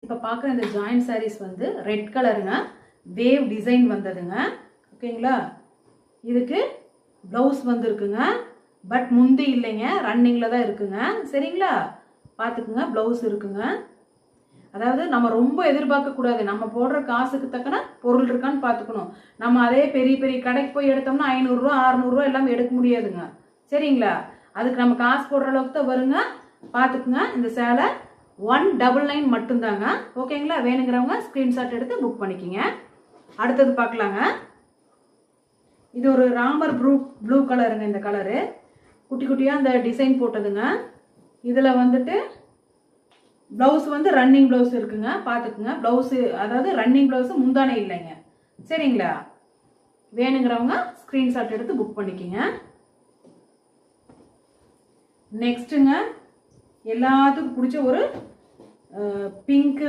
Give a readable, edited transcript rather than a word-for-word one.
இப்போ பார்க்குற இந்த ஜாயிண்ட் சாரீஸ் வந்து ரெட் கலருங்க, வேவ் டிசைன் வந்ததுங்க. ஓகேங்களா? இதுக்கு ப்ளவுஸ் வந்துருக்குங்க, பட் முந்தி இல்லைங்க, ரன்னிங்கில் தான் இருக்குங்க. சரிங்களா? பார்த்துக்குங்க, ப்ளவுஸ் இருக்குங்க. அதாவது நம்ம ரொம்ப எதிர்பார்க்கக்கூடாது, நம்ம போடுற காசுக்கு தக்கன பொருள் இருக்கான்னு பார்த்துக்கணும். நம்ம அதே பெரிய பெரிய கடைக்கு போய் எடுத்தோம்னா 500 ரூபா 600 ரூபா எல்லாமே எடுக்க முடியாதுங்க. சரிங்களா? அதுக்கு நம்ம காசு போடுற அளவுக்கு தான் வருங்க. பார்த்துக்குங்க. இந்த சேலை 199 மட்டும்தாங்க. ஓகேங்களா? வேணுங்கிறவங்க ஸ்க்ரீன்ஷாட் எடுத்து புக் பண்ணிக்கிங்க. அடுத்தது பார்க்கலாங்க. இது ஒரு ராமர் ப்ளூ கலருங்க. இந்த கலரு குட்டி குட்டியாக அந்த டிசைன் போட்டதுங்க. இதில் வந்துட்டு ப்ளவுஸ் வந்து ரன்னிங் ப்ளவுஸ் இருக்குங்க. பார்த்துக்குங்க. ப்ளவுஸு அதாவது ரன்னிங் ப்ளவுஸு முந்தானே இல்லைங்க. சரிங்களா? வேணுங்கிறவங்க ஸ்க்ரீன்ஷாட் எடுத்து புக் பண்ணிக்கிங்க. நெக்ஸ்ட்டுங்க, எல்லாத்துக்கும் பிடிச்ச ஒரு பிங்க்கு